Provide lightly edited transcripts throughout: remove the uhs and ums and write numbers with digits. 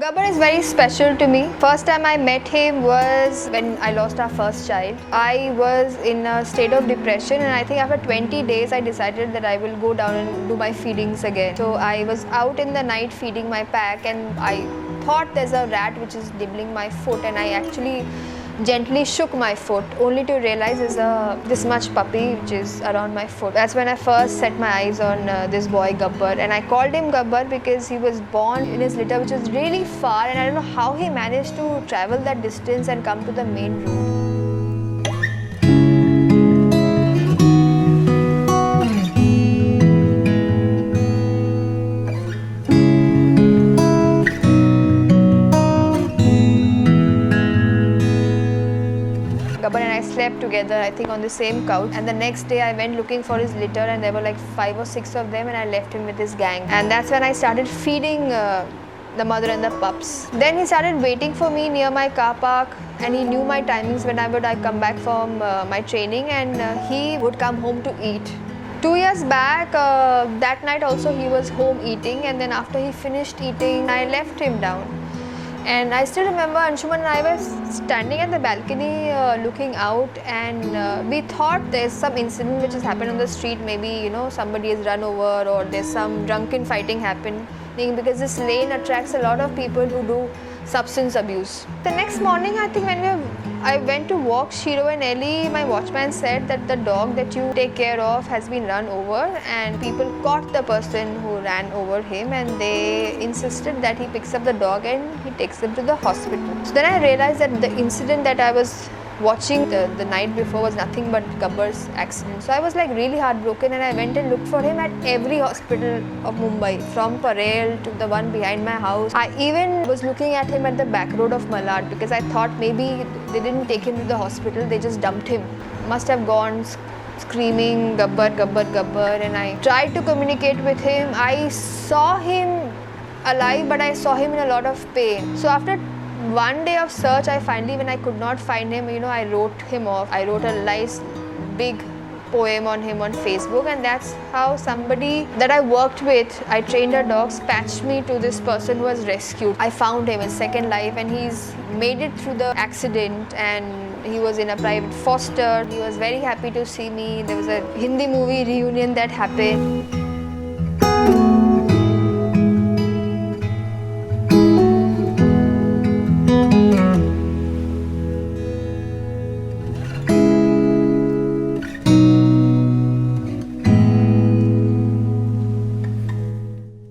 Gabbar is very special to me. First time I met him was when I lost our first child. I was in a state of depression, and I think after 20 days I decided that I will go down and do my feedings again. So I was out in the night feeding my pack, and I thought there's a rat which is nibbling my foot, and I actually gently shook my foot only to realize there's this much puppy which is around my foot. That's when I first set my eyes on this boy Gabbar, and I called him Gabbar because he was born in his litter which was really far, and I don't know how he managed to travel that distance and come to the main road. Gabbar and I slept together, I think, on the same couch. And the next day I went looking for his litter, and there were like 5 or 6 of them, and I left him with his gang. And that's when I started feeding the mother and the pups. Then he started waiting for me near my car park, and he knew my timings whenever I come back from my training, and he would come home to eat. 2 years back, that night also he was home eating, and then after he finished eating, I left him down. And I still remember Anshuman and I were standing at the balcony looking out, and we thought there's some incident which has happened on the street. Maybe, somebody has run over, or there's some drunken fighting happening, because this lane attracts a lot of people who do substance abuse. The next morning, I think when I went to walk Shiro and Ellie, my watchman said that the dog that you take care of has been run over, and people caught the person who ran over him, and they insisted that he picks up the dog and he takes them to the hospital. So then I realized that the incident that I was watching the night before was nothing but Gabbar's accident. So I was like really heartbroken, and I went and looked for him at every hospital of Mumbai, from Parel to the one behind my house. I even was looking at him at the back road of Malad, because I thought maybe they didn't take him to the hospital, they just dumped him. Must have gone screaming Gabbar, Gabbar, Gabbar, and I tried to communicate with him. I saw him alive, but I saw him in a lot of pain. So after one day of search, when I could not find him, I wrote him off. I wrote a nice big poem on him on Facebook, and that's how somebody that I worked with, I trained her dogs, patched me to this person who was rescued. I found him in second life, and he's made it through the accident, and he was in a private foster. He was very happy to see me. There was a Hindi movie reunion that happened.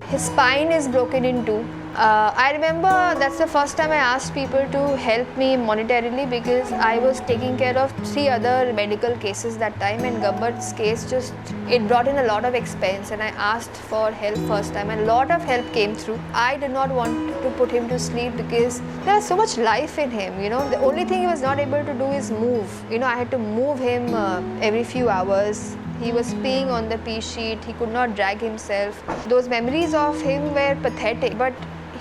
His spine is broken in two. I remember that's the first time I asked people to help me monetarily, because I was taking care of 3 other medical cases that time, and Gabbar's case it brought in a lot of expense, and I asked for help first time, and a lot of help came through. I did not want to put him to sleep because there was so much life in him. The only thing he was not able to do is move. I had to move him every few hours. He was peeing on the pee sheet, he could not drag himself. Those memories of him were pathetic, but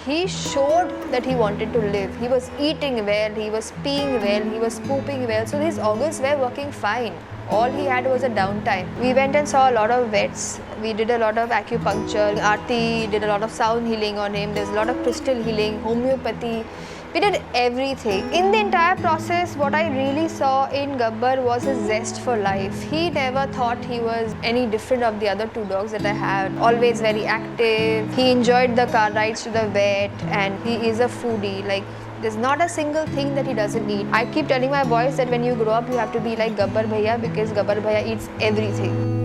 he showed that he wanted to live. He was eating well, he was peeing well, he was pooping well, so his organs were working fine. All he had was a downtime. We went and saw a lot of vets. We did a lot of acupuncture. Aarti did a lot of sound healing on him. There's a lot of crystal healing, homeopathy. We did everything. In the entire process, what I really saw in Gabbar was his zest for life. He never thought he was any different of the other 2 dogs that I had. Always very active. He enjoyed the car rides to the vet, and he is a foodie. There's not a single thing that he doesn't eat. I keep telling my boys that when you grow up, you have to be like Gabbar Bhaiya, because Gabbar Bhaiya eats everything.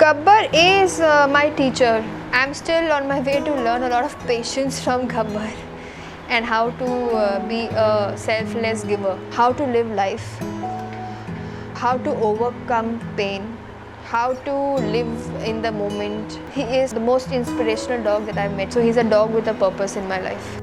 Gabbar is my teacher. I'm still on my way to learn a lot of patience from Gabbar, and how to be a selfless giver, how to live life, how to overcome pain, how to live in the moment. He is the most inspirational dog that I've met. So he's a dog with a purpose in my life.